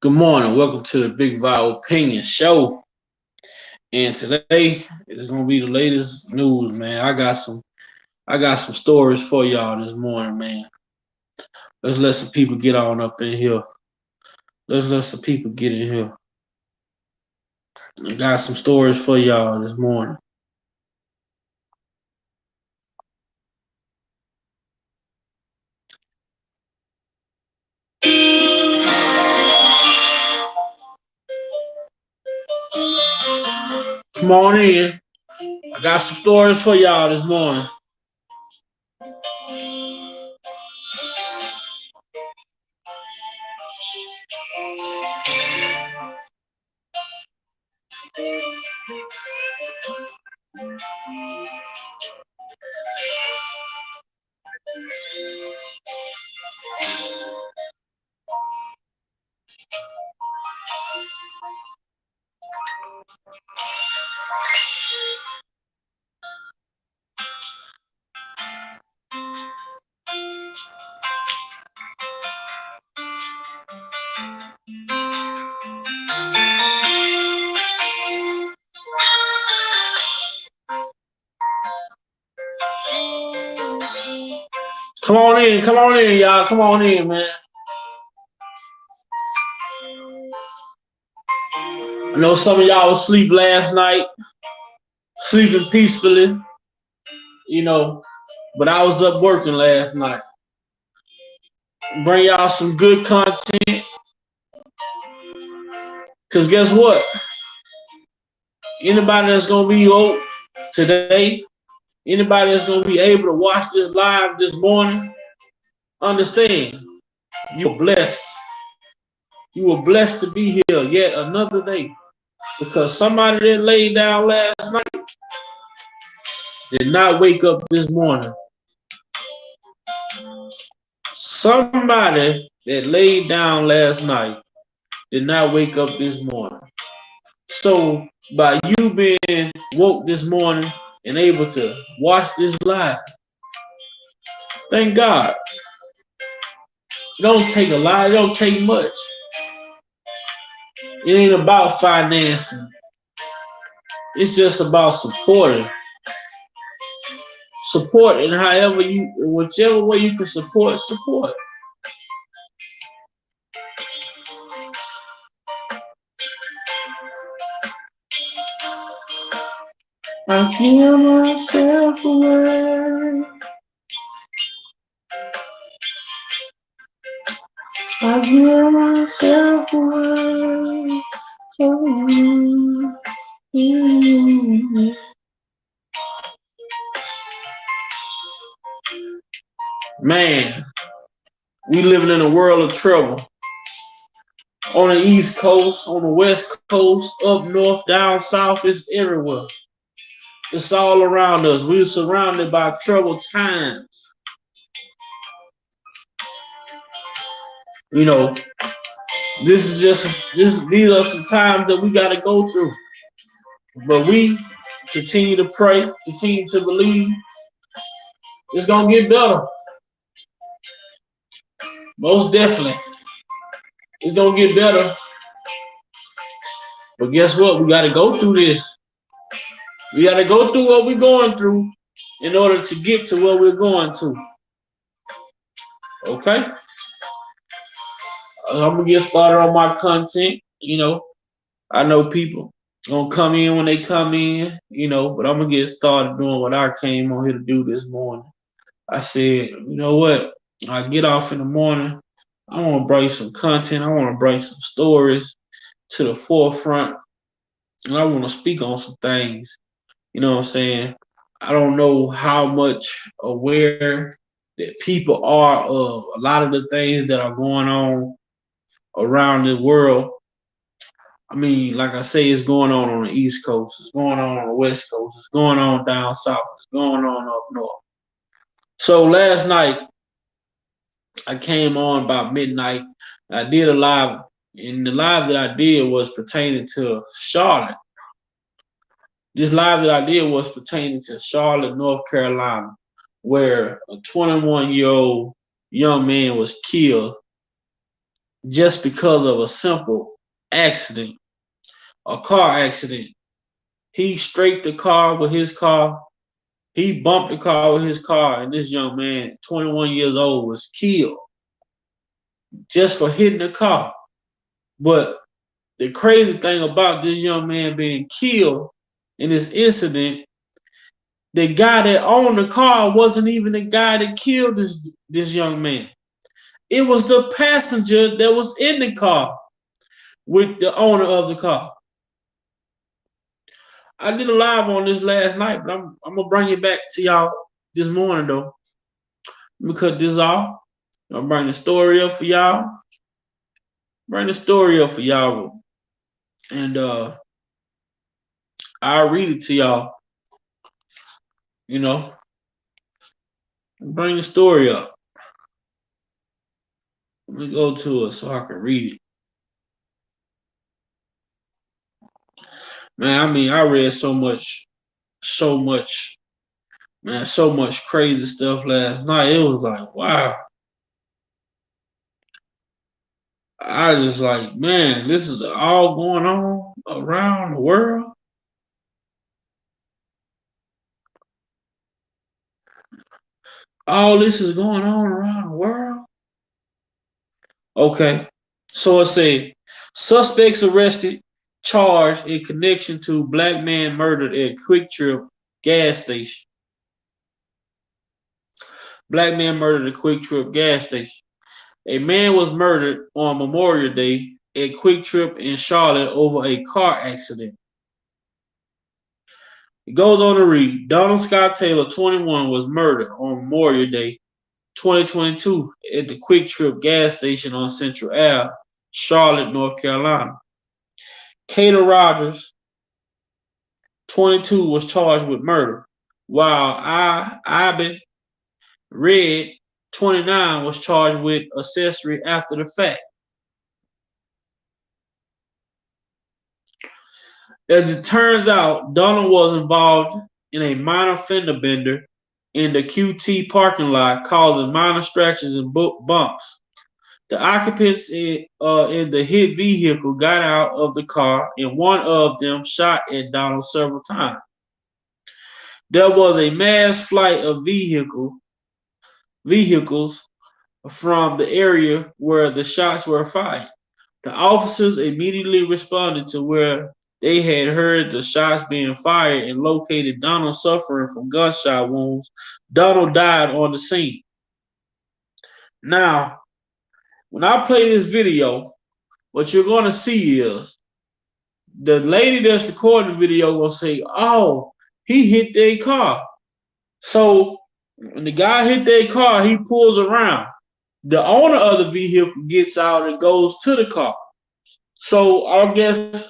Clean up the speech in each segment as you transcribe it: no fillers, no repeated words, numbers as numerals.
Good morning. Welcome to the Big Vibe Opinion Show. And today is gonna be the latest news, man. I got some stories for y'all this morning, man. Let's let some people get on up in here. Let's let some people get in here. I got some stories for y'all this morning. Come on in. I got some stories for y'all this morning. Come on in, y'all. Come on in, man. I know some of y'all was asleep last night, sleeping peacefully, you know, but I was up working last night. Bring y'all some good content. Cause guess what? Anybody that's gonna be woke today, anybody that's gonna be able to watch this live this morning, understand you're blessed. You were blessed to be here yet another day. Because somebody that laid down last night did not wake up this morning. Somebody that laid down last night did not wake up this morning. So by you being woke this morning and able to watch this live, thank God. It don't take a lot. It don't take much. It ain't about financing. It's just about supporting. Support in whichever way you can support. I give myself away. I give myself away for you. Man, we living in a world of trouble. On the East Coast, on the West Coast, up north, down south, it's everywhere. It's all around us. We're surrounded by troubled times. You know, these are some times that we gotta go through. But we continue to pray, continue to believe. It's gonna get better. Most definitely. It's gonna get better. But guess what? We gotta go through this. We gotta go through what we're going through in order to get to where we're going to. Okay? I'm gonna get started on my content. You know, I know people gonna come in when they come in, you know, but I'm gonna get started doing what I came on here to do this morning. I said, you know what? I get off in the morning. I want to bring some content. I want to bring some stories to the forefront. And I want to speak on some things. You know what I'm saying? I don't know how much aware that people are of a lot of the things that are going on around the world. I mean, like I say, it's going on the East Coast. It's going on the West Coast. It's going on down south. It's going on up north. So last night, I came on about midnight. I did a live, and the live that I did was pertaining to Charlotte. This live that I did was pertaining to Charlotte, North Carolina, where a 21-year-old young man was killed just because of a simple accident, a car accident. He scraped the car with his car. He bumped the car with his car, and this young man, 21 years old, was killed just for hitting the car. But the crazy thing about this young man being killed in this incident, the guy that owned the car wasn't even the guy that killed this young man. It was the passenger that was in the car with the owner of the car. I did a live on this last night, but I'm gonna bring it back to y'all this morning though. Let me cut this off. I'll bring the story up for y'all. Bring the story up for y'all. And I'll read it to y'all. You know, bring the story up. Let me go to it so I can read it. Man, I mean, I read so much, man, so much crazy stuff last night. It was like, wow. I just like, man, this is all going on around the world. All this is going on around the world. Okay. So it said, suspects arrested, charged in connection to black man murdered at Quick Trip gas station. Black man murdered at Quick Trip gas station. A man was murdered on Memorial Day at Quick Trip in Charlotte over a car accident. It goes on to read, Donald Scott Taylor, 21, was murdered on Memorial Day 2022 at the Quick Trip gas station on Central Ave, Charlotte, North Carolina. Kayla Rogers, 22, was charged with murder, while Iben Red, 29, was charged with accessory after the fact. As it turns out, Donald was involved in a minor fender bender in the QT parking lot, causing minor scratches and bumps. The occupants in the hit vehicle got out of the car, and one of them shot at Donald several times. There was a mass flight of vehicles from the area where the shots were fired. The officers immediately responded to where they had heard the shots being fired and located Donald suffering from gunshot wounds. Donald died on the scene. Now, when I play this video, what you're going to see is the lady that's recording the video will say, oh, he hit their car. So when the guy hit their car, he pulls around. The owner of the vehicle gets out and goes to the car. So I guess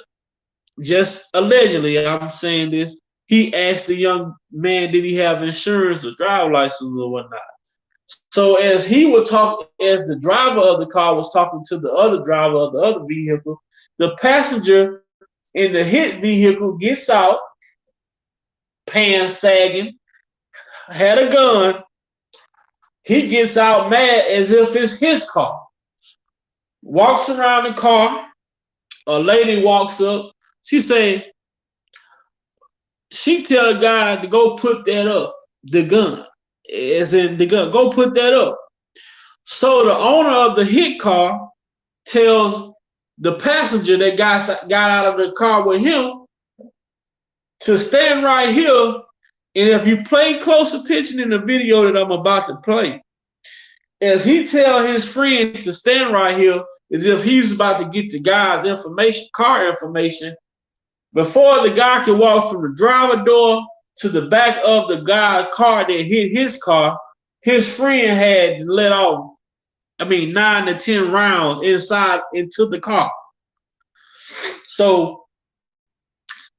just allegedly, I'm saying this, he asked the young man, did he have insurance or driver license or whatnot? So as he would talk, as the driver of the car was talking to the other driver of the other vehicle, the passenger in the hit vehicle gets out, pants sagging, had a gun. He gets out mad as if it's his car. Walks around the car. A lady walks up. She tell a guy to go put that up, the gun, as in the gun, go put that up. So the owner of the hit car tells the passenger that got out of the car with him to stand right here. And if you pay close attention in the video that I'm about to play, as he tell his friend to stand right here, as if he's about to get the guy's information, car information, before the guy can walk from the driver door to the back of the guy's car that hit his car, his friend had let off, 9 to 10 rounds inside into the car. So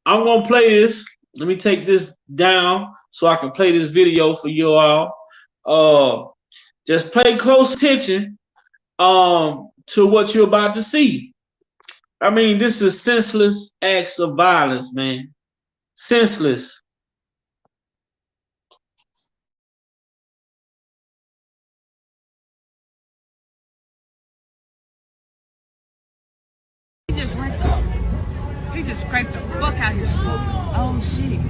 I'm going to play this. Let me take this down so I can play this video for you all. Just pay close attention to what you're about to see. This is senseless acts of violence, man. Senseless. fuck out his shit. Oh shit.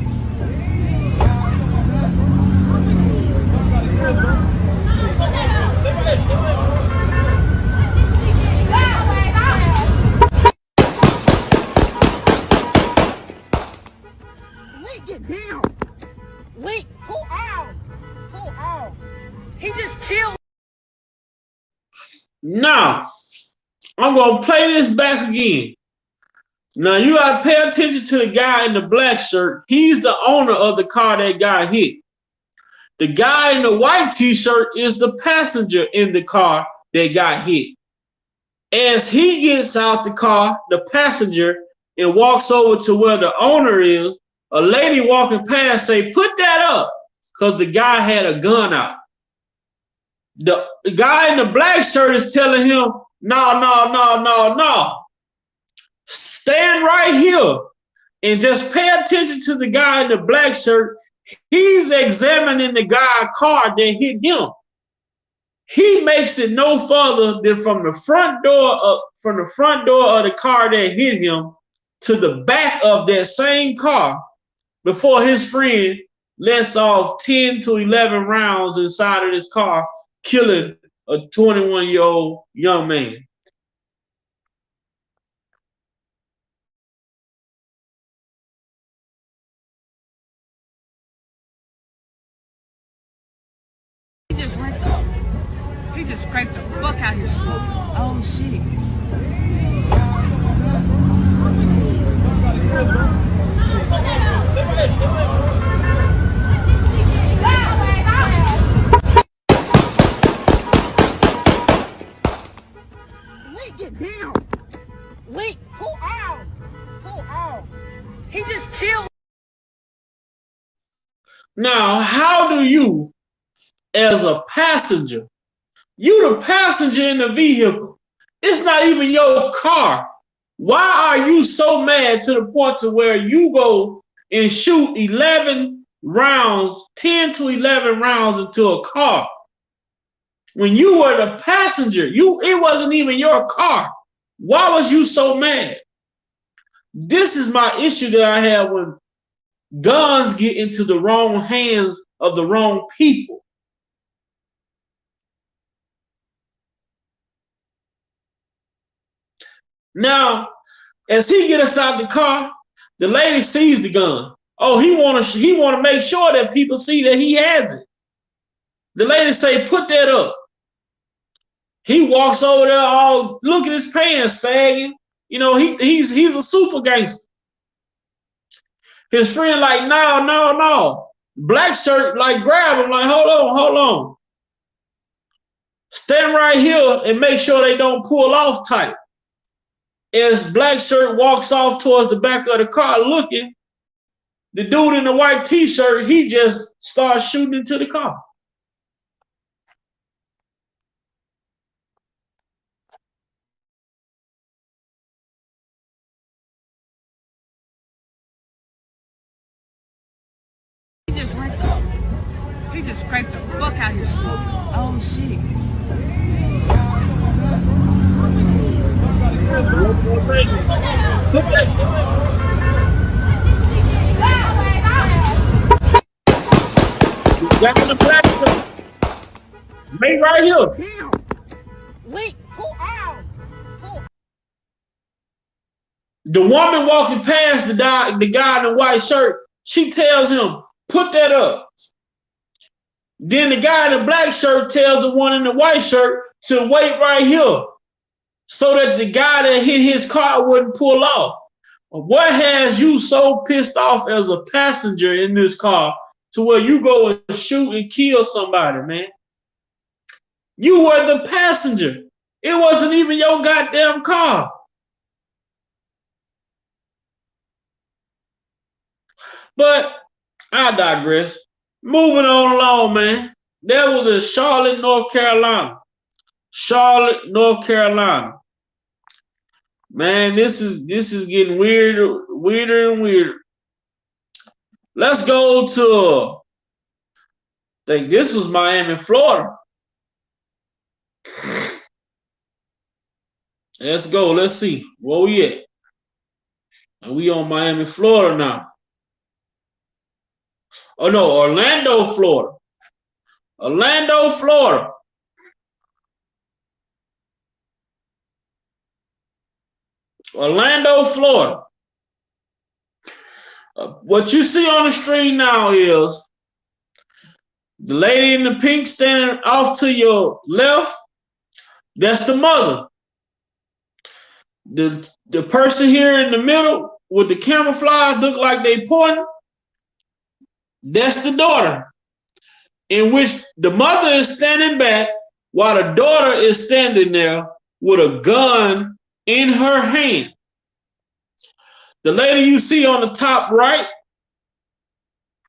Link, get down. Link, pull out. Pull out. He just killed. Now, I'm going to play this back again. Now, you got to pay attention to the guy in the black shirt. He's the owner of the car that got hit. The guy in the white t-shirt is the passenger in the car that got hit. As he gets out the car, the passenger, and walks over to where the owner is, a lady walking past say, put that up, because the guy had a gun out. The guy in the black shirt is telling him, no. Stand right here and just pay attention to the guy in the black shirt. He's examining the guy's car that hit him. He makes it no further than from the front door of the car that hit him to the back of that same car before his friend lets off 10 to 11 rounds inside of this car, killing a 21-year-old young man. He just scraped the fuck out his shit. Oh shit. Link, get down. Link, pull out. Pull out. He just killed. Now, how do you, as a passenger, you the passenger in the vehicle, it's not even your car. Why are you so mad to the point to where you go and shoot 11 rounds, 10 to 11 rounds into a car? When you were the passenger, it wasn't even your car. Why was you so mad? This is my issue that I have when guns get into the wrong hands of the wrong people. Now, as he gets out the car, the lady sees the gun. Oh, he want to make sure that people see that he has it. The lady say, put that up. He walks over there, all look at his pants sagging. You know, he's a super gangster. His friend like, no. Black shirt like grab him like, hold on. Stand right here and make sure they don't pull off tight. As black shirt walks off towards the back of the car looking, the dude in the white t-shirt, he just starts shooting into the car. He just scraped the fuck out his shit. Oh shit. Got in the black shirt. Made right here. Link, pull out. The woman walking past the guy in the white shirt, she tells him, put that up. Then the guy in the black shirt tells the one in the white shirt to wait right here so that the guy that hit his car wouldn't pull off. What has you so pissed off as a passenger in this car to where you go and shoot and kill somebody, man? You were the passenger. It wasn't even your goddamn car. But I digress. Moving on along, man. That was in Charlotte, North Carolina. Charlotte, North Carolina. Man, this is getting weirder and weirder. Let's go to, I think this was Miami, Florida. Let's go. Let's see where we at. And we on Miami, Florida now. Oh no, Orlando, Florida. Orlando, Florida. Orlando, Florida. What you see on the screen now is the lady in the pink standing off to your left. That's the mother. The person here in the middle with the camouflage look like they pointing. That's the daughter, in which the mother is standing back while the daughter is standing there with a gun in her hand. The lady you see on the top right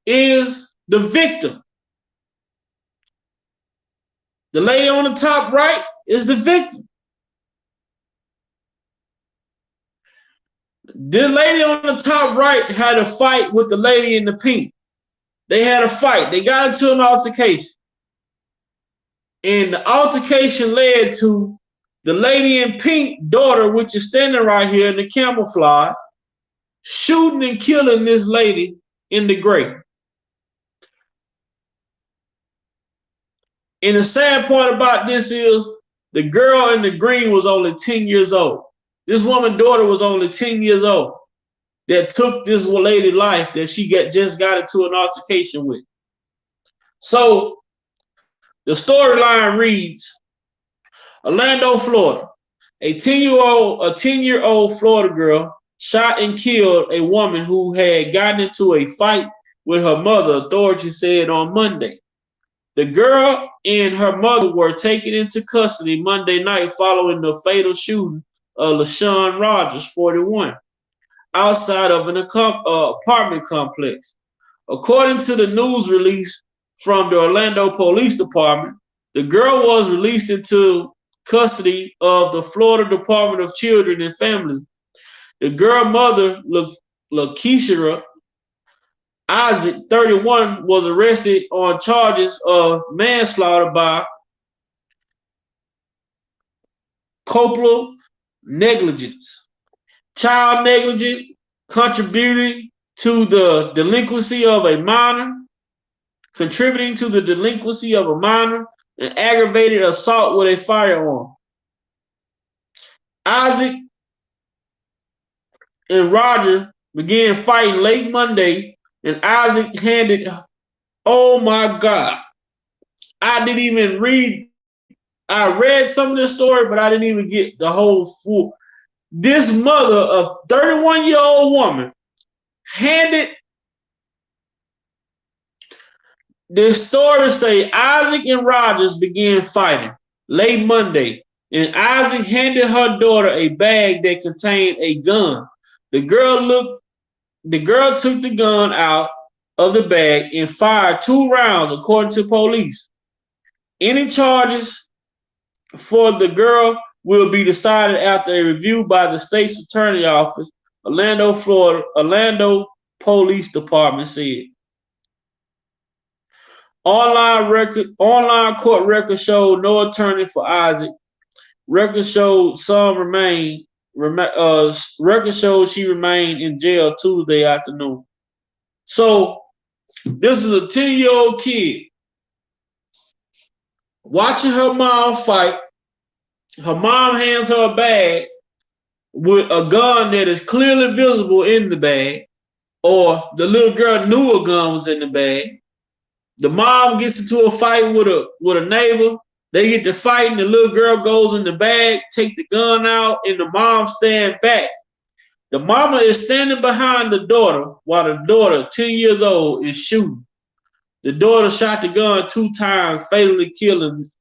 is the victim. The lady on the top right is the victim. The lady on the top right had a fight with the lady in the pink. They had a fight. They got into an altercation. And the altercation led to the lady in pink daughter, which is standing right here in the camouflage, shooting and killing this lady in the gray. And the sad part about this is the girl in the green was only 10 years old. This woman's daughter was only 10 years old that took this lady's life that she just got into an altercation with. So the storyline reads, Orlando, Florida. A 10-year-old Florida girl shot and killed a woman who had gotten into a fight with her mother, authorities said on Monday. The girl and her mother were taken into custody Monday night following the fatal shooting of LaShawn Rogers, 41, outside of an apartment complex. According to the news release from the Orlando Police Department, the girl was released into custody of the Florida Department of Children and Families. The girl mother, Lakeisha Isaac, 31, was arrested on charges of manslaughter by culpable negligence, child negligence, contributing to the delinquency of a minor, contributing to the delinquency of a minor, and aggravated assault with a firearm. Isaac and Roger began fighting late Monday, and Isaac handed, oh my God, I didn't even read, I read some of this story, but I didn't even get the whole full. This mother, a 31-year-old woman, handed, the story say Isaac and Rogers began fighting late Monday, and Isaac handed her daughter a bag that contained a gun. The girl took the gun out of the bag and fired 2 rounds, according to police. Any charges for the girl will be decided after a review by the state's attorney office, Orlando, Florida, Orlando Police Department said. Online court records showed no attorney for Isaac. Records showed records showed she remained in jail Tuesday afternoon. So this is a 10-year-old kid watching her mom fight. Her mom hands her a bag with a gun that is clearly visible in the bag, or the little girl knew a gun was in the bag. The mom gets into a fight with a neighbor. They get to fighting. The little girl goes in the bag, take the gun out, and the mom stand back. The mama is standing behind the daughter while the daughter, 10 years old, is shooting. The daughter shot the gun 2 times, fatally killing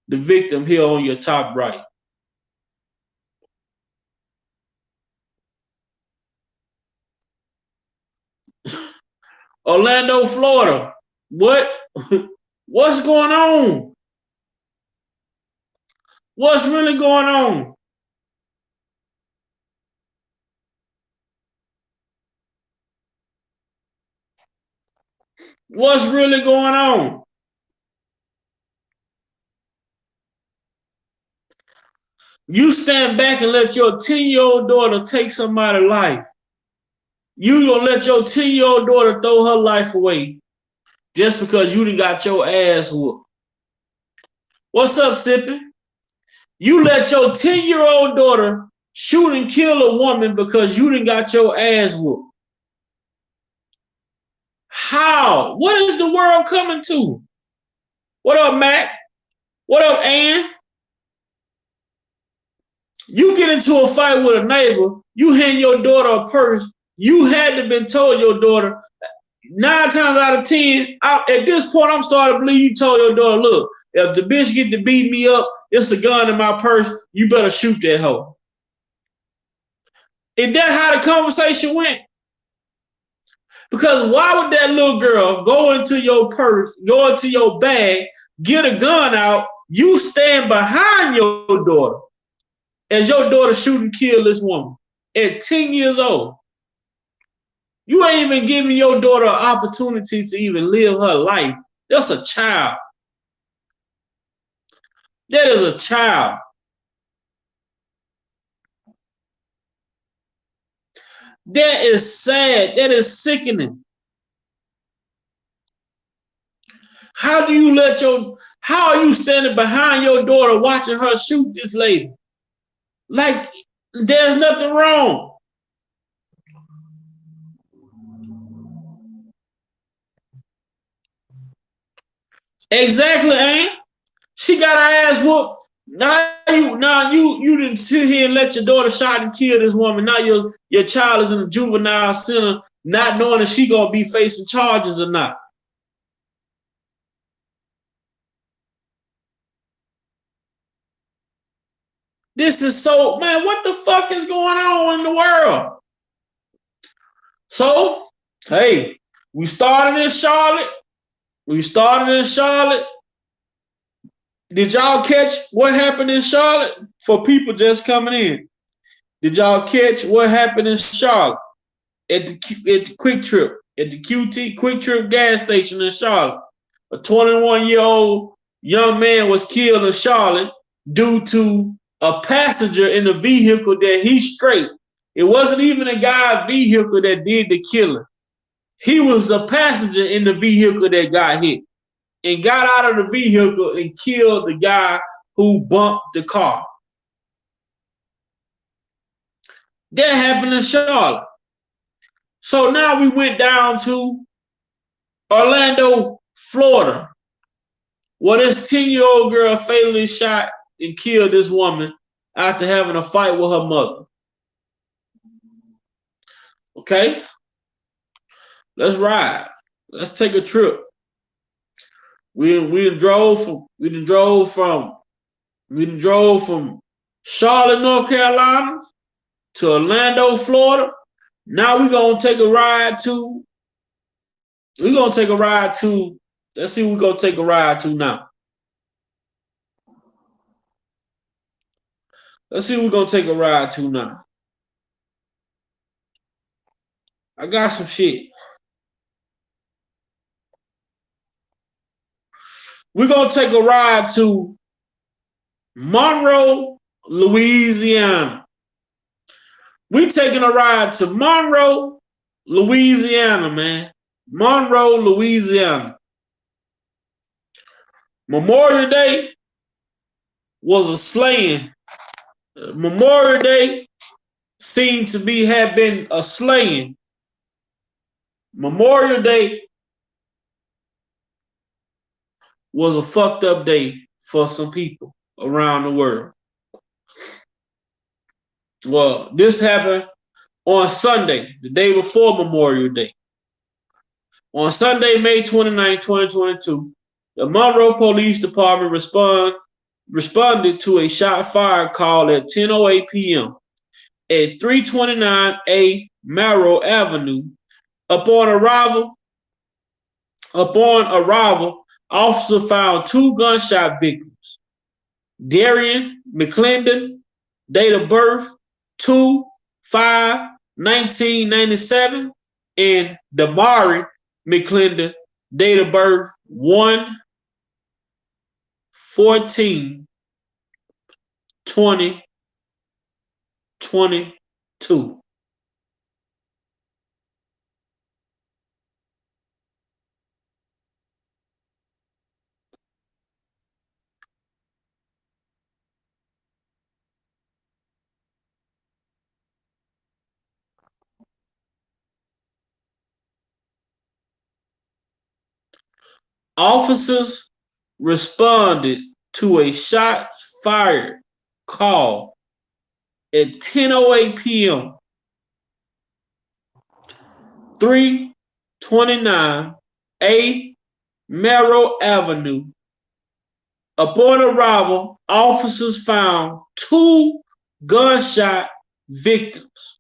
the victim here on your top right. Orlando, Florida. What's going on? What's really going on? What's really going on? You stand back and let your 10-year-old daughter take somebody's life. You gonna let your 10-year-old daughter throw her life away just because you done got your ass whooped? What's up, Sippy? You let your 10-year-old daughter shoot and kill a woman because you done got your ass whooped. How? What is the world coming to? What up, Matt? What up, Ann? You get into a fight with a neighbor, you hand your daughter a purse, you had to been told your daughter, 9 times out of 10, at this point, I'm starting to believe you told your daughter, look, if the bitch get to beat me up, it's a gun in my purse, you better shoot that hoe. Is that how the conversation went? Because why would that little girl go into your purse, go into your bag, get a gun out, you stand behind your daughter as your daughter shoot and kill this woman at 10 years old? You ain't even giving your daughter an opportunity to even live her life. That's a child. That is a child. That is sad. That is sickening. How are you standing behind your daughter watching her shoot this lady? Like, there's nothing wrong. Exactly, ain't? She got her ass whooped. Now you didn't sit here and let your daughter shot and kill this woman. Now your child is in a juvenile center, not knowing if she gonna be facing charges or not. This is so, man, what the fuck is going on in the world? So, hey, we started in Charlotte. Did y'all catch what happened in Charlotte? For people just coming in, did y'all catch what happened in Charlotte at the Quick Trip, at the QT Quick Trip gas station in Charlotte? A 21-year-old young man was killed in Charlotte due to a passenger in the vehicle that he straight. It wasn't even a guy's vehicle that did the killing. He was a passenger in the vehicle that got hit and got out of the vehicle and killed the guy who bumped the car. That happened in Charlotte. So now we went down to Orlando, Florida, where this 10-year-old girl fatally shot and killed this woman after having a fight with her mother. Okay? Let's ride. Let's take a trip. We drove from Charlotte, North Carolina to Orlando, Florida. Now we're gonna take a ride to. Let's see what we're gonna take a ride to now. Let's see what we're gonna take a ride to now. I got some shit. We're gonna take a ride to Monroe, Louisiana. We're taking a ride to Monroe, Louisiana, man. Monroe, Louisiana. Memorial Day was a slaying. Memorial Day seemed to have been a slaying. Memorial Day was a fucked up day for some people around the world. Well, this happened on Sunday, the day before Memorial Day. On Sunday, May 29, 2022, the Monroe Police Department responded to a shot fired call at 10:08 p.m. at 329A Merrill Avenue. Upon arrival, officers found 2 gunshot victims. Darian McClendon, date of birth 2/5/1997, and Damari McClendon, date of birth 1/14/2022. Officers responded to a shots fired call at 10:08 p.m. 329 A Merrill Avenue. Upon arrival, officers found two gunshot victims.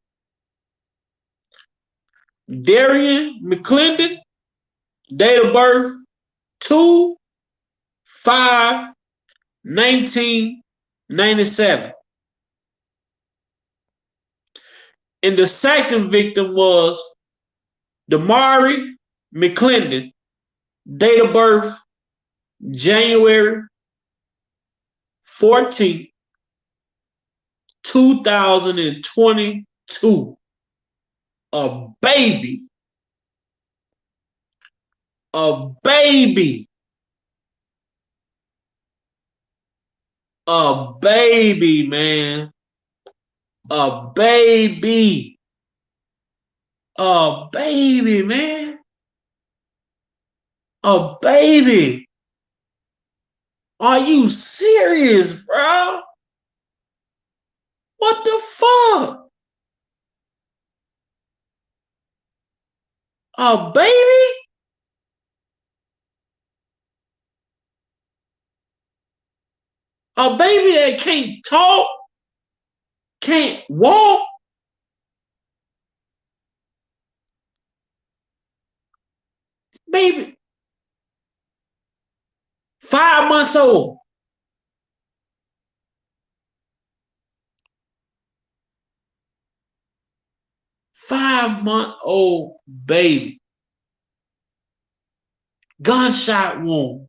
Darian McClendon, date of birth 2/5/1997. And the second victim was Damari McClendon, date of birth January 14, 2022. A baby. A baby. A baby, man. A baby. A baby, man. A baby. Are you serious, bro? What the fuck? A baby? A baby that can't talk, can't walk. Baby. 5 months old. 5-month-old baby. Gunshot wound.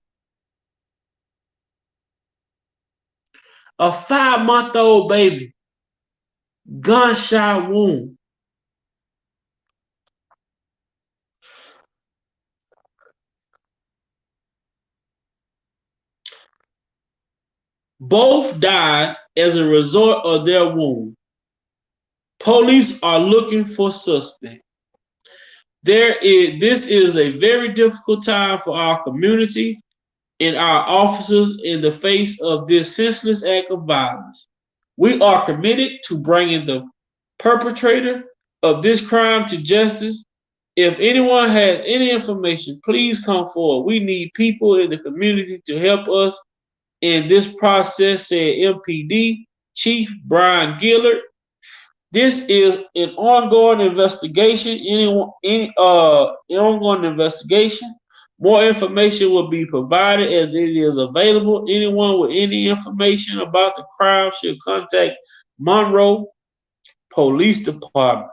A 5-month-old baby. Gunshot wound. Both died as a result of their wound. Police are looking for suspects. This is a very difficult time for our community and our officers in the face of this senseless act of violence. We are committed to bringing the perpetrator of this crime to justice. If anyone has any information, please come forward. We need people in the community to help us in this process, said MPD Chief Brian Gillard. This is an ongoing investigation. Ongoing investigation. More information will be provided as it is available. Anyone with any information about the crime should contact Monroe Police Department.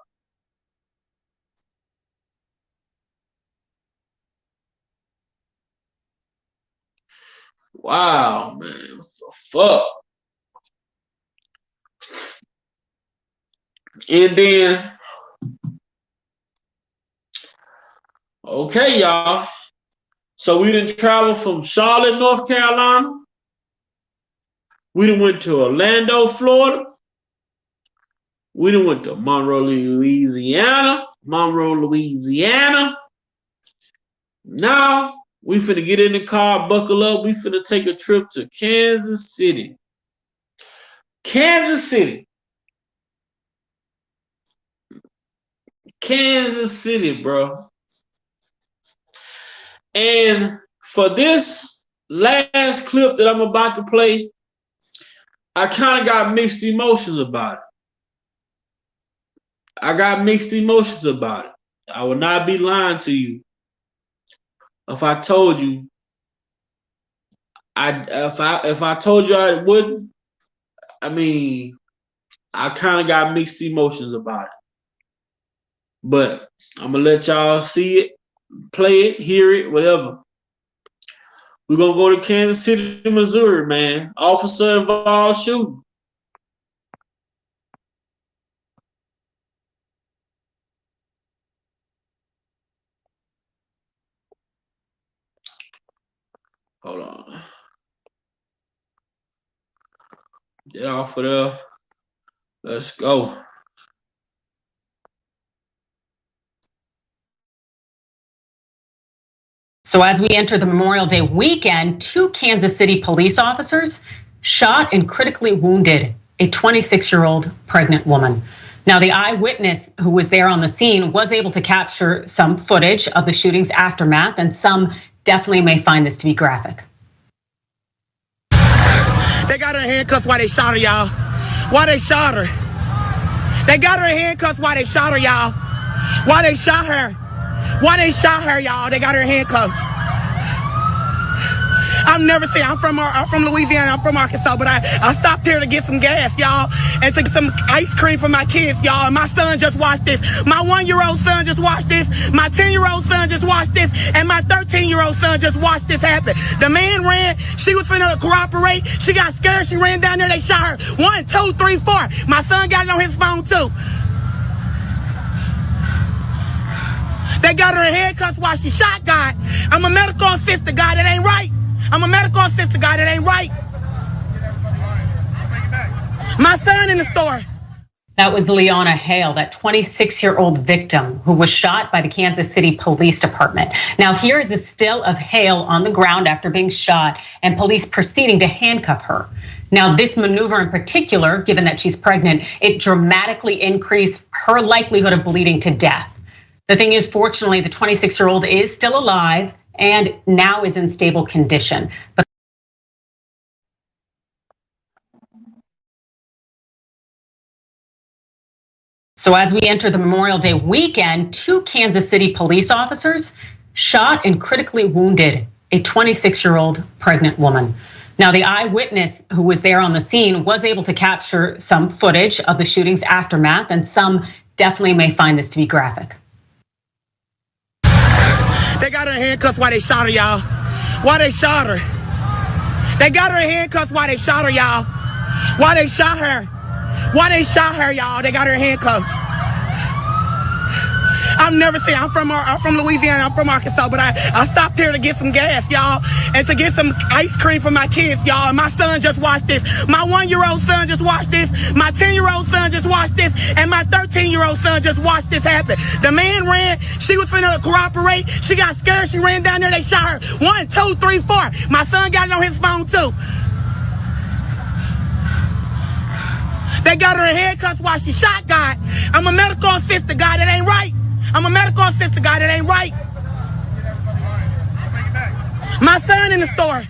Wow, man. What the fuck? And then, okay, y'all. So we didn't travel from Charlotte, North Carolina. We done went to Orlando, Florida. We done went to Monroe, Louisiana. Now we finna get in the car, buckle up. We finna take a trip to Kansas City. Kansas City, bro. And for this last clip that I'm about to play, I kind of got mixed emotions about it. I would not be lying to you if I told you if I told you I wouldn't. I mean, I kind of got mixed emotions about it. But I'm gonna let y'all see it, play it, hear it, whatever. We're gonna go to Kansas City, Missouri, man. Officer involved shooting. Hold on. Get off of there. Let's go. So as we enter the Memorial Day weekend, 2 Kansas City police officers shot and critically wounded a 26-year-old pregnant woman. Now, the eyewitness who was there on the scene was able to capture some footage of the shooting's aftermath, and some definitely may find this to be graphic. They got her in handcuffs while they shot her, y'all. Why they shot her? They got her in handcuffs while they shot her, y'all. Why they shot her? Why they shot her, y'all? They got her in handcuffs. I've never seen. I'm from Louisiana. I'm from Arkansas, but I stopped here to get some gas, y'all, and to get some ice cream for my kids, y'all. And my son just watched this. My 1-year-old son just watched this. My 10-year-old son just watched this, and my 13-year-old son just watched this happen. The man ran. She was finna cooperate. She got scared. She ran down there. They shot her. 1, 2, 3, 4. My son got it on his phone too. They got her in handcuffs while she shot God. I'm a medical assistant, God. That ain't right. I'm a medical assistant, God. That ain't right. My son in the store. That was Leona Hale, that 26-year-old victim who was shot by the Kansas City Police Department. Now, here is a still of Hale on the ground after being shot and police proceeding to handcuff her. Now, this maneuver in particular, given that she's pregnant, it dramatically increased her likelihood of bleeding to death. The thing is, fortunately, the 26-year-old is still alive and now is in stable condition. But so as we enter the Memorial Day weekend, 2 Kansas City police officers shot and critically wounded a 26-year-old pregnant woman. Now, the eyewitness who was there on the scene was able to capture some footage of the shooting's aftermath, and some definitely may find this to be graphic. They got her in handcuffs while they shot her, y'all. Why they shot her? They got her in handcuffs while they shot her, y'all. Why they shot her? Why they shot her, y'all? They got her in handcuffs. I've never seen. I'm from Louisiana. I'm from Arkansas, but I stopped here to get some gas, y'all, and to get some ice cream for my kids, y'all. And my son just watched this. My 1-year-old son just watched this. My 10-year-old son just watched this, and my 13-year-old son just watched this happen. The man ran. She was finna cooperate. She got scared. She ran down there. They shot her. 1, 2, 3, 4. My son got it on his phone too. They got her in handcuffs while she shot God. I'm a medical assistant, God. That ain't right. I'm a medical assistant, God. That ain't right. My son in the store.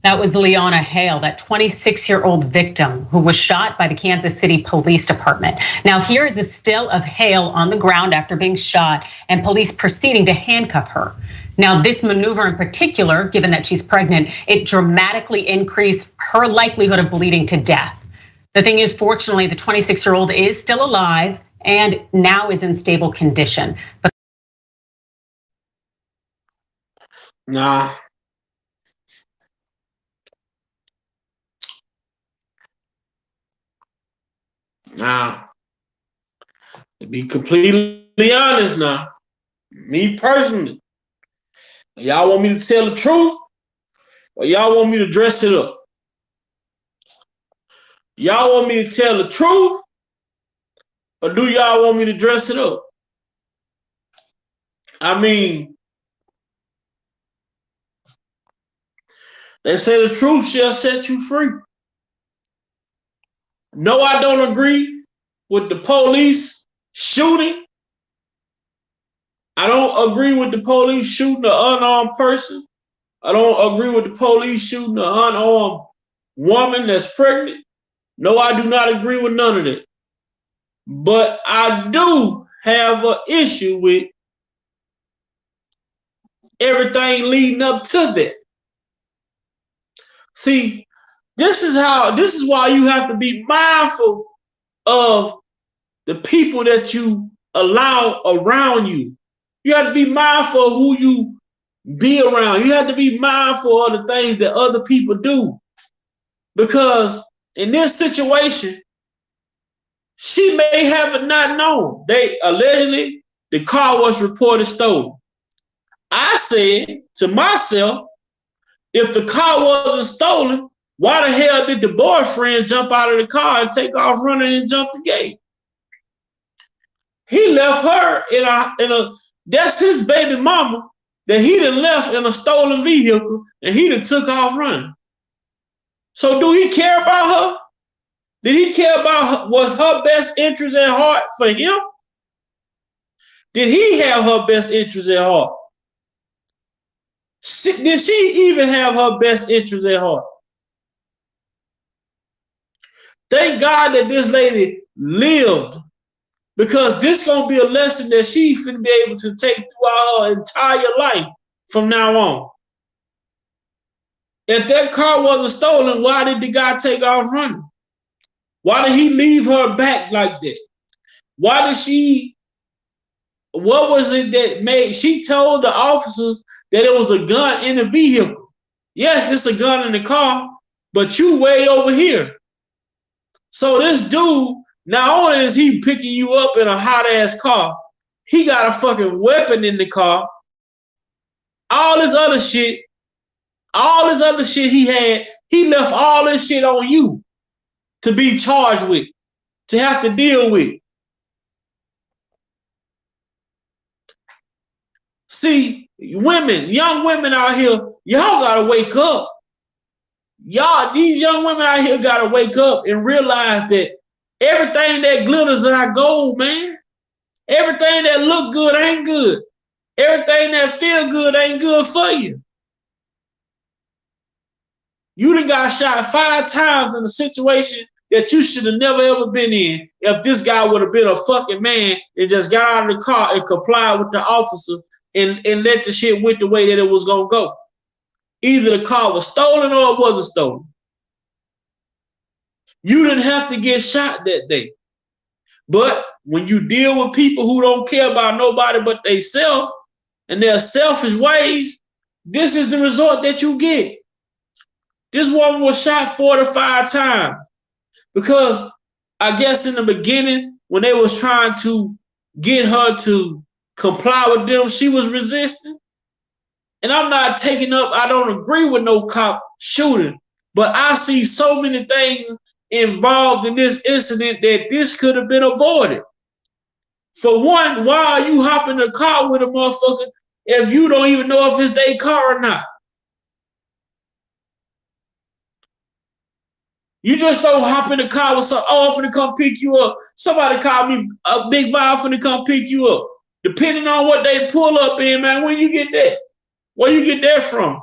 That was Leona Hale, that 26-year-old victim who was shot by the Kansas City Police Department. Now, here is a still of Hale on the ground after being shot and police proceeding to handcuff her. Now, this maneuver in particular, given that she's pregnant, it dramatically increased her likelihood of bleeding to death. The thing is, fortunately, the 26-year-old is still alive and now is in stable condition. But Nah. To be completely honest now, me personally, y'all want me to tell the truth or y'all want me to dress it up? Y'all want me to tell the truth or do y'all want me to dress it up? I mean, they say the truth shall set you free. No, I don't agree with the police shooting. I don't agree with the police shooting an unarmed person. I don't agree with the police shooting an unarmed woman that's pregnant. No, I do not agree with none of that. But I do have an issue with everything leading up to that. See, this is why you have to be mindful of the people that you allow around you. You have to be mindful of who you be around. You have to be mindful of the things that other people do. Because in this situation, she may have not known. They allegedly, the car was reported stolen. I said to myself, if the car wasn't stolen, why the hell did the boyfriend jump out of the car and take off running and jump the gate? He left her in a that's his baby mama that he done left in a stolen vehicle and he done took off running. So do he care about her? Did he care about her? Was her best interest at heart for him? Did he have her best interest at heart? Did she even have her best interest at heart? Thank God that this lady lived, because this is going to be a lesson that she's going to be able to take throughout her entire life from now on. If that car wasn't stolen, why did the guy take off running? Why did he leave her back like that? Why did she, what was it that made, she told the officers that it was a gun in the vehicle. Yes, it's a gun in the car, but you way over here. So this dude, not only is he picking you up in a hot ass car, he got a fucking weapon in the car. All this other shit he had, he left all this shit on you to be charged with, to have to deal with. See, women, young women out here, y'all gotta wake up. Y'all, these young women out here gotta wake up and realize that everything that glitters is not gold, man. Everything that look good ain't good. Everything that feel good ain't good for you. You done got shot 5 times in a situation that you should have never ever been in if this guy would have been a fucking man and just got out of the car and complied with the officer and let the shit went the way that it was gonna go. Either the car was stolen or it wasn't stolen. You didn't have to get shot that day. But when you deal with people who don't care about nobody but themselves and their selfish ways, this is the result that you get. This woman was shot 45 times because I guess in the beginning, when they was trying to get her to comply with them, she was resisting. And I'm not taking up, I don't agree with no cop shooting, but I see so many things involved in this incident that this could have been avoided. For one, why are you hopping in the car with a motherfucker if you don't even know if it's their car or not? You just don't hop in the car with some, oh, I'm finna come pick you up. Somebody called me a big vibe, finna come pick you up. Depending on what they pull up in, man, when you get that? Where you get that from?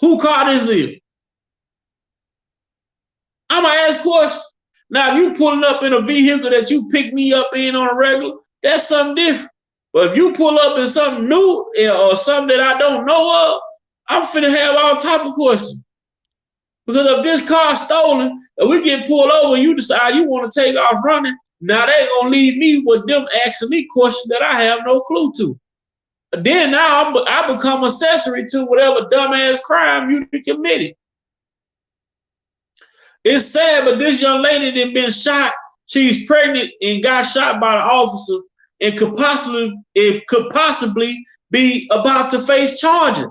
Who car this is? I'm gonna ask questions. Now, if you pulling up in a vehicle that you pick me up in on a regular, that's something different. But if you pull up in something new or something that I don't know of, I'm finna have all type of questions. Because if this car's stolen and we get pulled over and you decide you want to take off running, now they gonna leave me with them asking me questions that I have no clue to. Then now I become accessory to whatever dumbass crime you committed. It's sad, but this young lady that been shot, she's pregnant and got shot by the officer and could possibly be about to face charges.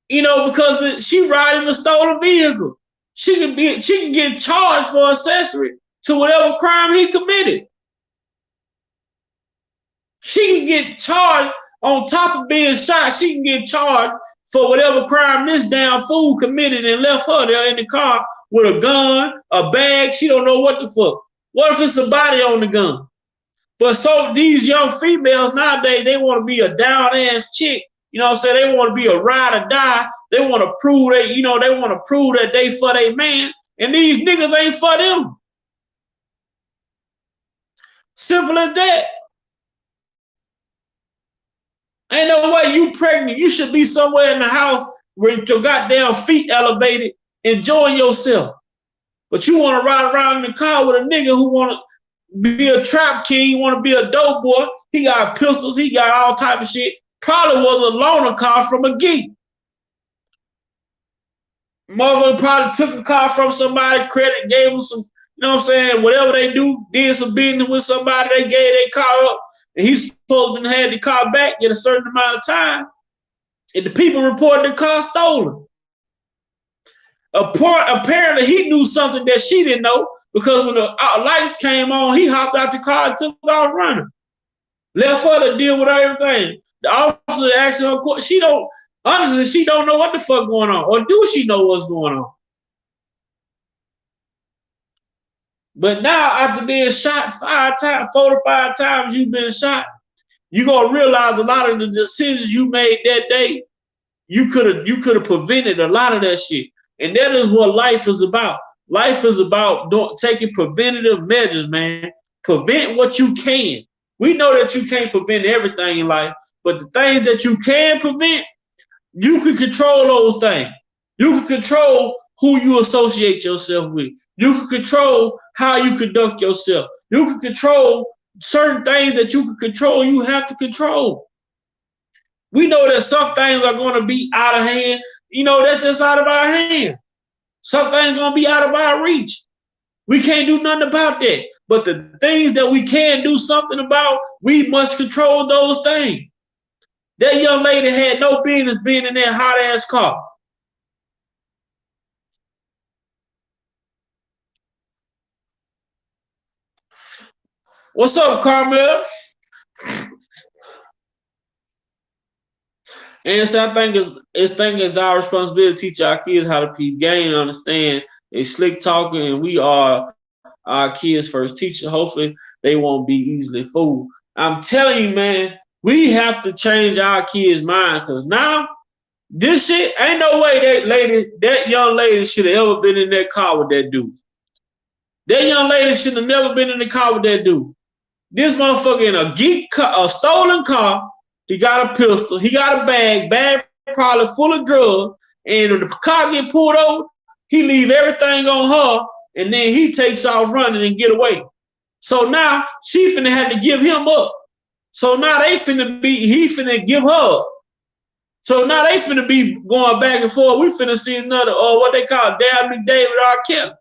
You know, because she riding a stolen vehicle. She can get charged for accessory to whatever crime he committed. She can get charged on top of being shot. She can get charged for whatever crime this damn fool committed and left her there in the car with a gun, a bag. She don't know what the fuck. What if it's a body on the gun? But so these young females nowadays, they want to be a down ass chick. You know what I'm saying? They want to be a ride or die. They want to prove they want to prove that they for their man. And these niggas ain't for them. Simple as that. Ain't no way you pregnant. You should be somewhere in the house with your goddamn feet elevated, enjoying yourself. But you want to ride around in the car with a nigga who want to be a trap king, want to be a dope boy. He got pistols. He got all type of shit. Probably was a loaner car from a geek. Mother probably took a car from somebody, credit, gave them some, you know what I'm saying, whatever they do, did some business with somebody, they gave their car up, and he's supposed to have the car back in a certain amount of time, and the people reported the car stolen. Apparently, he knew something that she didn't know, because when the lights came on, he hopped out the car and took off running. Left her to deal with everything. The officer asking her question. She don't, honestly, she don't know what the fuck going on. Or do she know what's going on? But now, after being shot 4 to 5 times, you've been shot, you're gonna realize a lot of the decisions you made that day, you could have prevented a lot of that shit. And that is what life is about. Life is about taking preventative measures, man. Prevent what you can. We know that you can't prevent everything in life, but the things that you can prevent, you can control those things. You can control who you associate yourself with. You can control how you conduct yourself. You can control certain things that you can control. You have to control. We know that some things are going to be out of hand. You know, that's just out of our hand. Some things going to be out of our reach. We can't do nothing about that. But the things that we can do something about, we must control those things. That young lady had no business being in that hot ass car. What's up, Carmel? And so I think it's our responsibility to teach our kids how to peep game and understand they slick talking, and we are our kids' first teacher. Hopefully they won't be easily fooled. I'm telling you, man, we have to change our kids' mind, because now this shit, ain't no way that young lady should have ever been in that car with that dude. That young lady should have never been in the car with that dude. This motherfucker in a stolen car. He got a pistol. He got a bag probably full of drugs. And when the car get pulled over, he leave everything on her, and then he takes off running and get away. So now she finna have to give him up. So now he finna give her up. So now they finna be going back and forth. We finna see another, what they call Dad McDavid R. Kelly.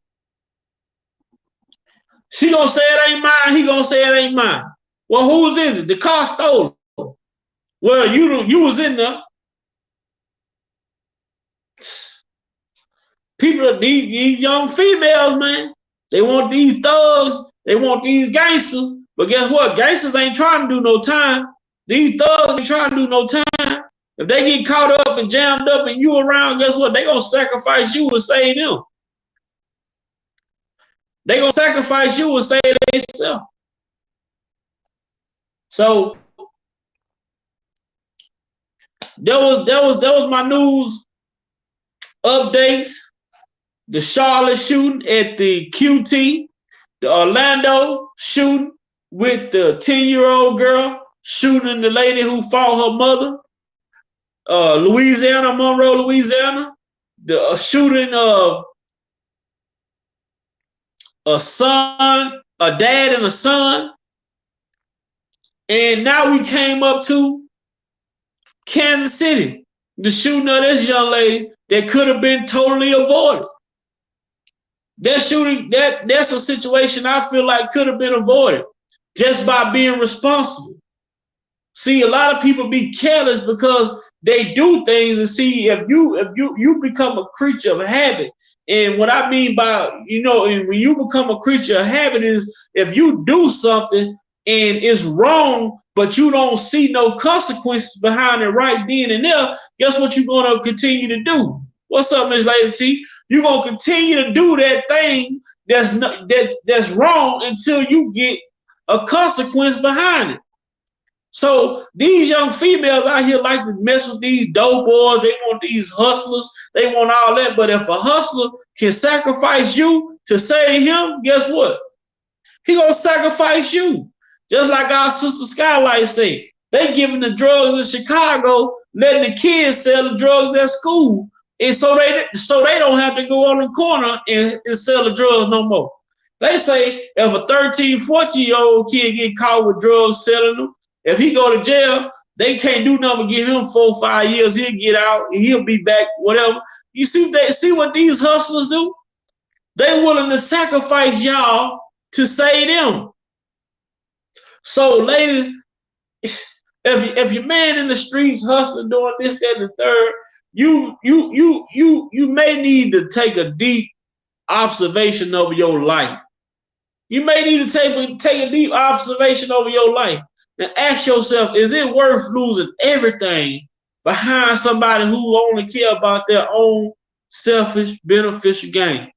She gonna say it ain't mine. He gonna say it ain't mine. Well, whose is it? The car stolen. Well, you was in there. People, these young females, man, they want these thugs, they want these gangsters. But guess what? Gangsters ain't trying to do no time. These thugs ain't trying to do no time. If they get caught up and jammed up and you around, guess what? They gonna sacrifice you and save them. They gonna sacrifice you and save themselves. So that was my news updates. The Charlotte shooting at the QT, the Orlando shooting with the 10-year-old girl shooting the lady who fought her mother. Louisiana, Monroe, Louisiana, the shooting of a son, a dad and a son. And now we came up to Kansas City, the shooting of this young lady that could have been totally avoided. That shooting, that's a situation I feel like could have been avoided just by being responsible. See, a lot of people be careless because they do things, and see, if you become a creature of habit. And what I mean by, when you become a creature of habit is if you do something and it's wrong, but you don't see no consequences behind it right then and there, guess what you're going to continue to do? What's up, Ms. Lady T? You're going to continue to do that thing that's wrong until you get a consequence behind it. So these young females out here like to mess with these dope boys. They want these hustlers. They want all that. But if a hustler can sacrifice you to save him, guess what? He gonna sacrifice you. Just like our sister Skylight said. They giving the drugs in Chicago, letting the kids sell the drugs at school. And so they don't have to go on the corner and sell the drugs no more. They say if a 13, 14-year-old kid get caught with drugs selling them, if he go to jail, they can't do nothing but give him 4 or 5 years. He'll get out and he'll be back, whatever. You see what these hustlers do? They willing to sacrifice y'all to save them. So, ladies, if your man in the streets hustling, doing this, that, and the third, you may need to take a deep observation over your life. You may need to take a deep observation over your life and ask yourself, is it worth losing everything behind somebody who only care about their own selfish, beneficial gain?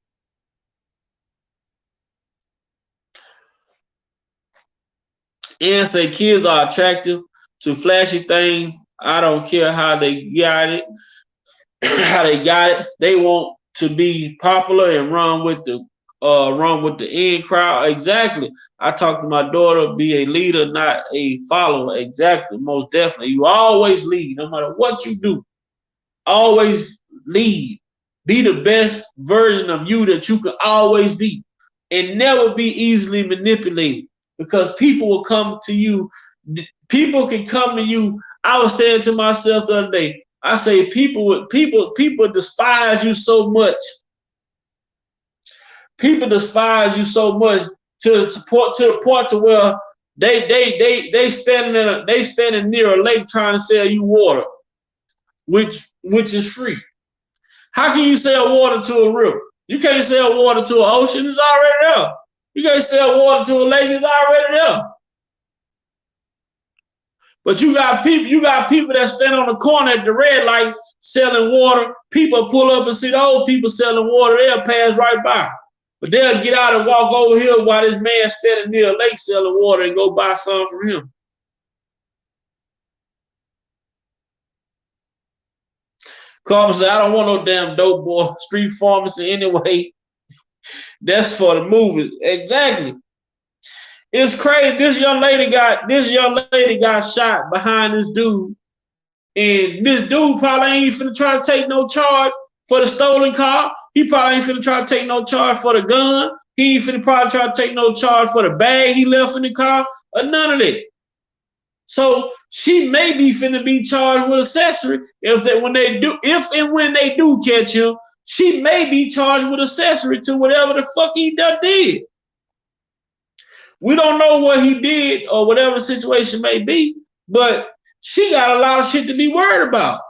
And say kids are attractive to flashy things. I don't care how they got it, They want to be popular and run with the in crowd. Exactly. I talk to my daughter, be a leader, not a follower. Exactly. Most definitely. You always lead, no matter what you do. Always lead. Be the best version of you that you can always be. And never be easily manipulated. Because people will come to you. People can come to you. I was saying to myself the other day, I say people despise you so much. People despise you so much to the point to where they standing near a lake trying to sell you water, which is free. How can you sell water to a river? You can't sell water to an ocean, it's already there. You can't sell water to a lake, it's already there. But you got people that stand on the corner at the red lights selling water. People pull up and see the old people selling water, they'll pass right by. But they'll get out and walk over here while this man standing near a lake selling water and go buy some from him. Carmen said, I don't want no damn dope boy street pharmacy anyway. That's for the movie. Exactly. It's crazy. This young lady got shot behind this dude. And this dude probably ain't finna try to take no charge for the stolen car. He probably ain't finna try to take no charge for the gun. He ain't finna probably try to take no charge for the bag he left in the car or none of that. So she may be finna be charged with accessory if and when they do catch him, she may be charged with accessory to whatever the fuck he done did. We don't know what he did or whatever the situation may be, but she got a lot of shit to be worried about.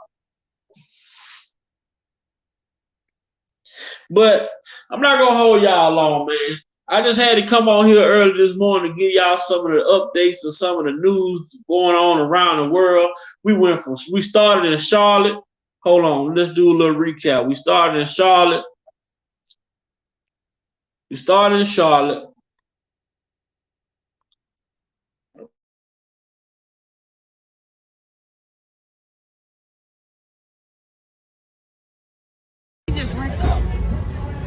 But I'm not gonna hold y'all long, man. I just had to come on here early this morning to give y'all some of the updates of some of the news going on around the world. We started in Charlotte. Hold on, let's do a little recap. We started in Charlotte.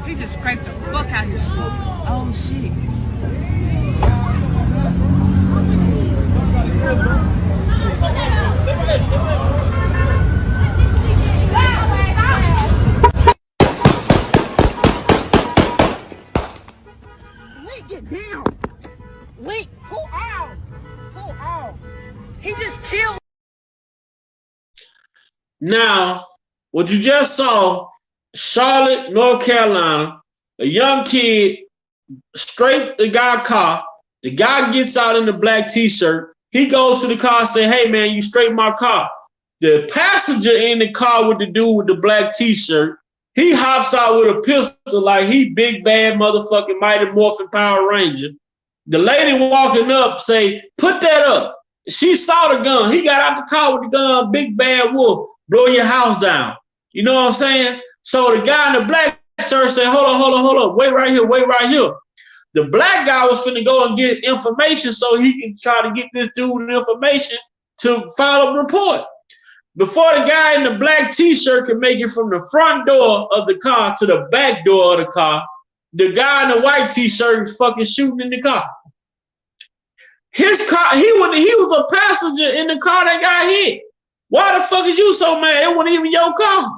He just scraped the fuck out of his shit. Oh shit. Lee, get down. Lee, pull out. Pull out. He just killed. Now, what you just saw, Charlotte, North Carolina, a young kid straight the guy's car. The guy gets out in the black t-shirt. He goes to the car and say, hey man, you straighten my car. The passenger in the car with the dude with the black t-shirt, he hops out with a pistol like he big bad motherfucking Mighty Morphin Power Ranger. The lady walking up say, put that up. She saw the gun. He got out the car with the gun, big bad wolf, blow your house down. You know what I'm saying? So the guy in the black shirt said, hold on, wait right here. The black guy was finna go and get information so he can try to get this dude information to file a report. Before the guy in the black t-shirt can make it from the front door of the car to the back door of the car, the guy in the white t-shirt is fucking shooting in the car. His car, he was a passenger in the car that got hit. Why the fuck is you so mad? It wasn't even your car.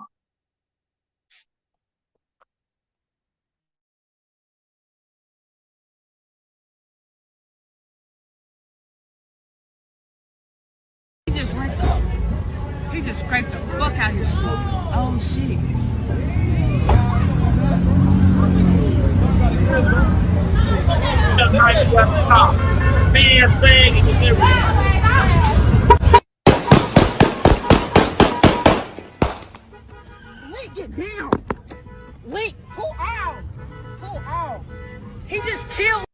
He just scraped the fuck out of his shit. Oh shit. Man sagging and everything. Lee, get down. Lee, pull out. Pull out. He just killed.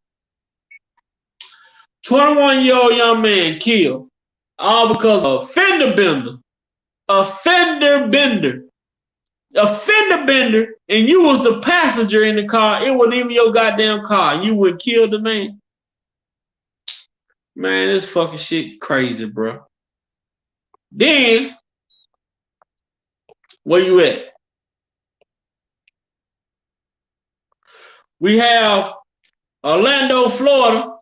21-year-old young man killed, all because of a fender bender. A fender bender. A fender bender, and you was the passenger in the car. It wasn't even your goddamn car. You would kill the man. Man, this fucking shit crazy, bro. Then, where you at? We have Orlando, Florida.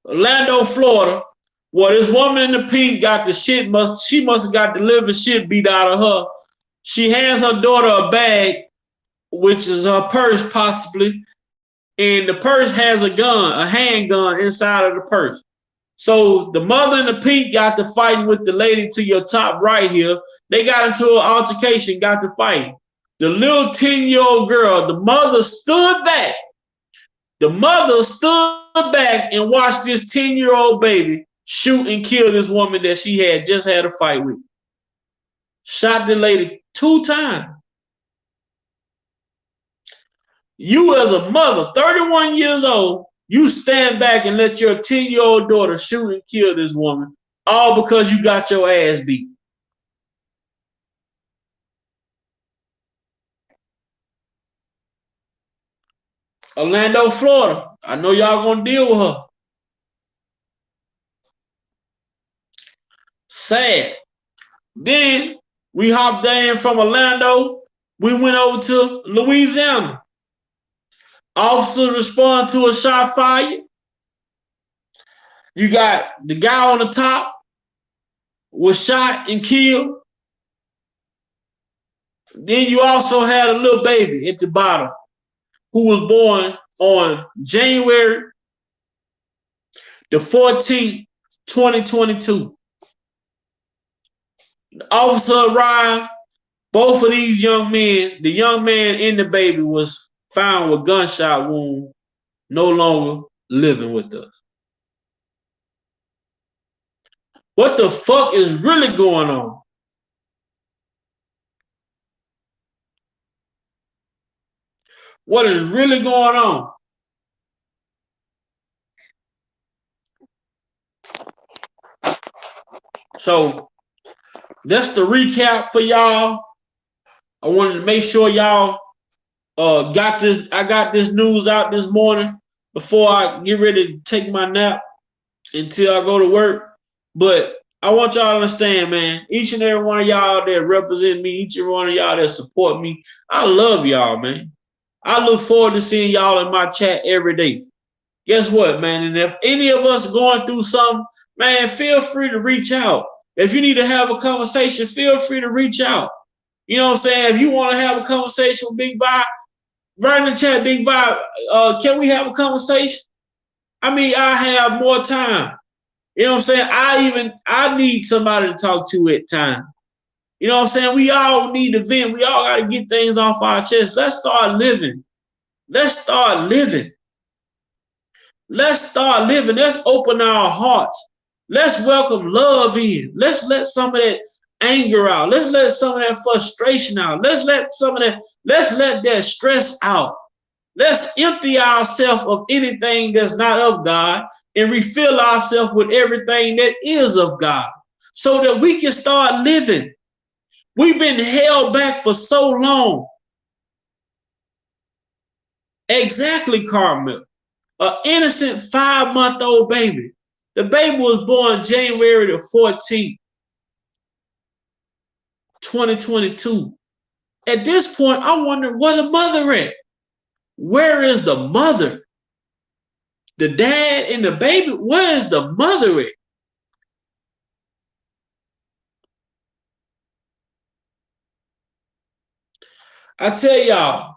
Orlando, Florida, where this woman in the pink got the shit, she must have got the living shit beat out of her. She hands her daughter a bag, which is her purse possibly, and the purse has a gun, a handgun inside of the purse. So the mother in the pink got to fighting with the lady to your top right here. They got into an altercation, got to fighting. The little 10-year-old girl, the mother stood back. The mother stood back and watched this 10-year-old baby shoot and kill this woman that she had just had a fight with. Shot the lady 2 times. You as a mother, 31 years old, you stand back and let your 10-year-old daughter shoot and kill this woman, all because you got your ass beat. Orlando, Florida. I know y'all gonna deal with her. Sad. Then we hopped in from Orlando. We went over to Louisiana. Officers respond to a shot fired. You got the guy on the top was shot and killed. Then you also had a little baby at the bottom who was born on January the 14th, 2022. The officer arrived. Both of these young men, the young man and the baby was found with gunshot wound, no longer living with us. What the fuck is really going on? What is really going on? So that's the recap for y'all. I wanted to make sure y'all got this. I got this news out this morning before I get ready to take my nap until I go to work. But I want y'all to understand, man, each and every one of y'all that represent me, each and every one of y'all that support me, I love y'all, man. I look forward to seeing y'all in my chat every day. Guess what, man? And if any of us going through something, man, feel free to reach out. If you need to have a conversation, feel free to reach out. You know what I'm saying? If you want to have a conversation with Big Vibe, write in the chat, Big Vibe, can we have a conversation? I mean, I have more time. You know what I'm saying? I need somebody to talk to at times. You know what I'm saying? We all need to vent. We all got to get things off our chest. Let's start living. Let's start living. Let's start living. Let's open our hearts. Let's welcome love in. Let's let some of that anger out. Let's let some of that frustration out. Let's let that stress out. Let's empty ourselves of anything that's not of God and refill ourselves with everything that is of God so that we can start living. We've been held back for so long. Exactly, Carmel. An innocent 5-month-old baby. The baby was born January the 14th, 2022. At this point, I wonder where the mother at. Where is the mother? The dad and the baby, where is the mother at? I tell y'all,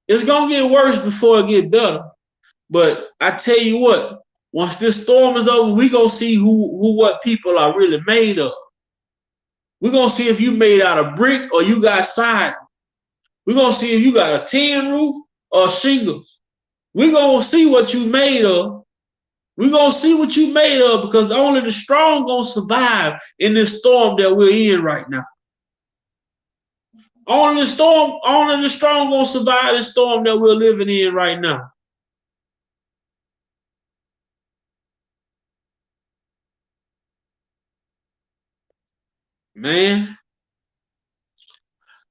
it's gonna get worse before it get better. But I tell you what, once this storm is over, we gonna see what people are really made of. We're gonna see if you made out of brick or you got siding. We're gonna see if you got a tin roof or shingles. We're gonna see what you made of. We're gonna see what you made of because only the strong gonna survive in this storm that we're in right now. Only the strong gonna survive the storm that we're living in right now. Man,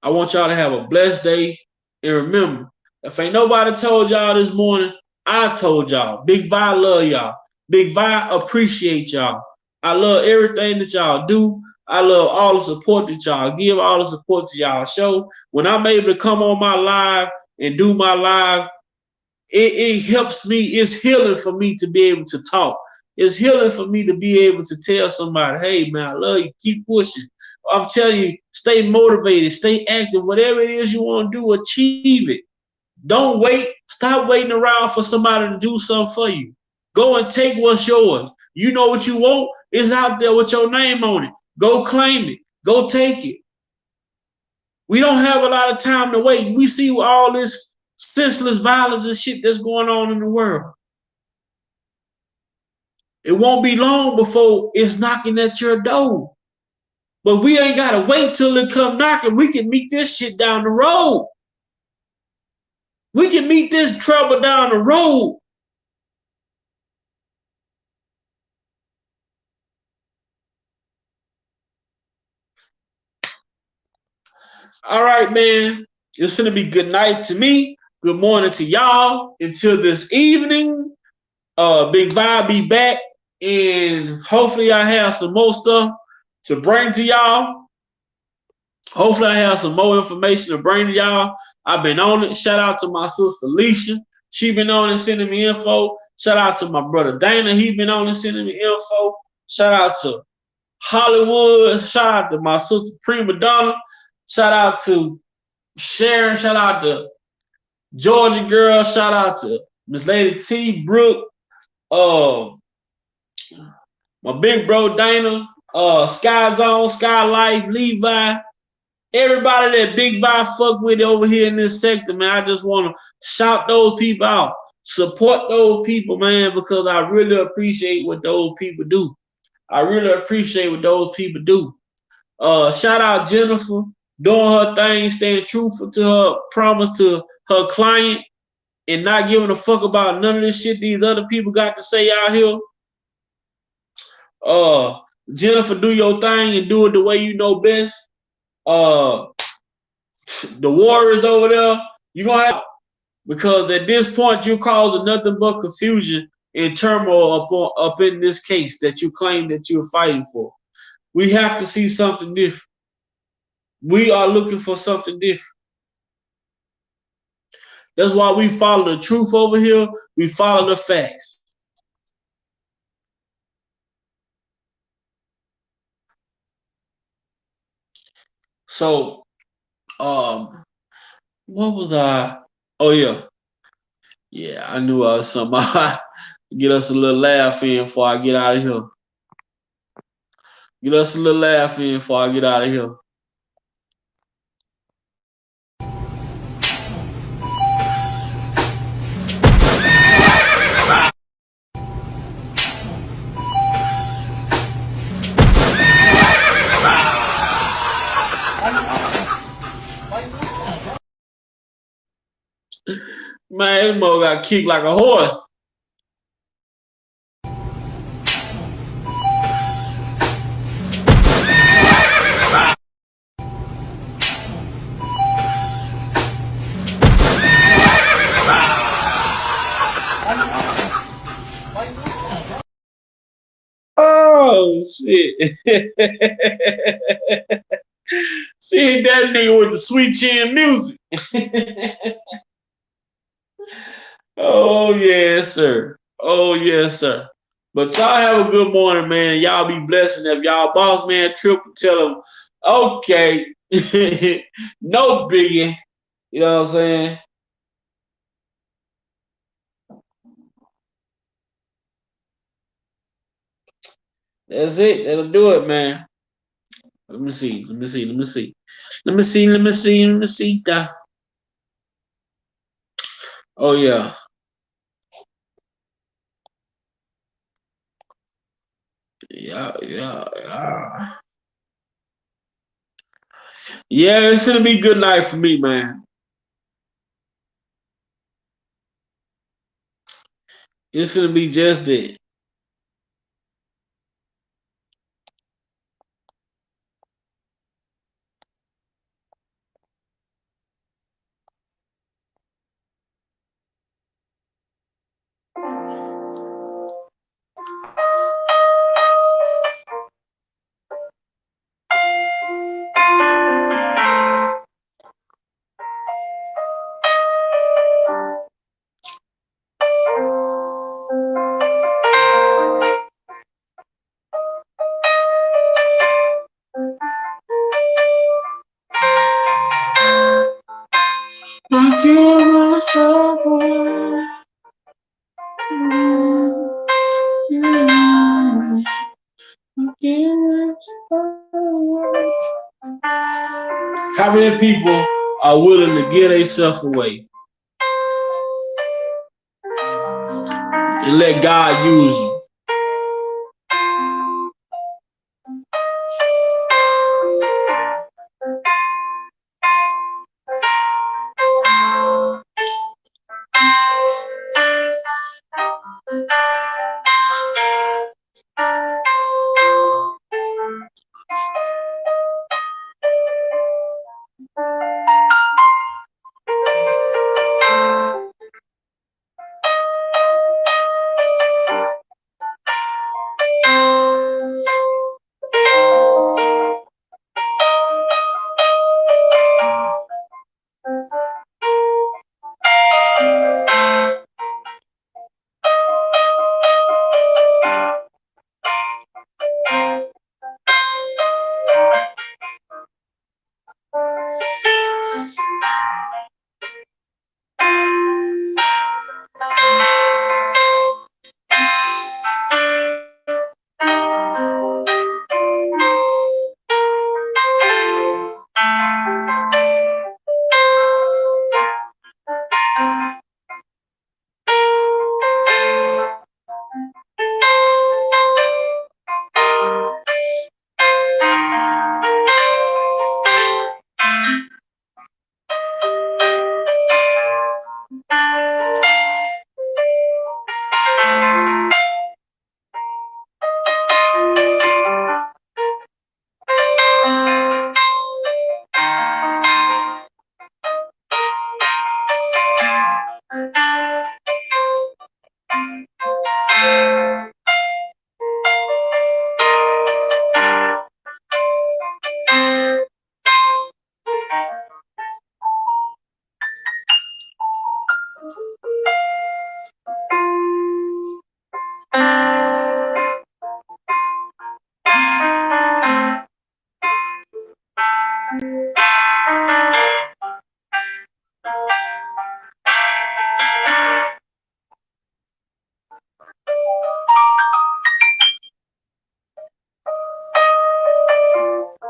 I want y'all to have a blessed day. And remember, if ain't nobody told y'all this morning, I told y'all. Big Vi love y'all. Big Vi appreciate y'all. I love everything that y'all do. I love all the support that y'all give, all the support to y'all show. When I'm able to come on my live and do my live, it helps me. It's healing for me to be able to talk. It's healing for me to be able to tell somebody, hey man, I love you. Keep pushing. I'm telling you, stay motivated, stay active. Whatever it is you want to do, achieve it. Don't wait. Stop waiting around for somebody to do something for you. Go and take what's yours. You know what you want? It's out there with your name on it. Go claim it. Go take it. We don't have a lot of time to wait. We see all this senseless violence and shit that's going on in the world. It won't be long before it's knocking at your door. But we ain't got to wait till it come knocking. We can meet this shit down the road. We can meet this trouble down the road. All right, man. It's gonna be good night to me. Good morning to y'all. Until this evening. Big Vibe be back. And hopefully I have some more stuff to bring to y'all. Hopefully I have some more information to bring to y'all. I've been on it. Shout out to my sister Alicia. She been on it sending me info. Shout out to my brother Dana. He been on it sending me info. Shout out to Hollywood. Shout out to my sister Prima Donna. Shout out to Sharon. Shout out to Georgia Girl. Shout out to Miss Lady T. Brooke. My big bro Dana. Sky Zone, Sky Life, Levi. Everybody that Big Vi fuck with over here in this sector, man. I just want to shout those people out. Support those people, man, because I really appreciate what those people do. I really appreciate what those people do. Shout out Jennifer doing her thing, staying truthful to her promise to her client and not giving a fuck about none of this shit these other people got to say out here. Jennifer, do your thing and do it the way you know best. The Warriors over there, you're gonna have, because at this point you're causing nothing but confusion and turmoil up in this case that you claim that you're fighting for. We have to see something different. We are looking for something different. That's why we follow the truth over here. We follow the facts. So, what was I? Oh yeah. I knew I was something. Get us a little laugh in before I get out of here. Get us a little laugh in before I get out of here. Man, this mo got kicked like a horse. Oh shit. She hit that nigga with the sweet chin music. Oh yes, sir. Oh yes, sir. But y'all have a good morning, man. Y'all be blessed. And if y'all boss man trip, tell him, okay, no biggie. You know what I'm saying? That's it. That'll do it, man. Let me see. Let me see. Let me see. Let me see. Let me see. Let me see. Oh yeah. Yeah. Yeah, it's gonna be a good night for me, man. It's gonna be just that. I give myself away. How many people are willing to give themselves away and let God use you?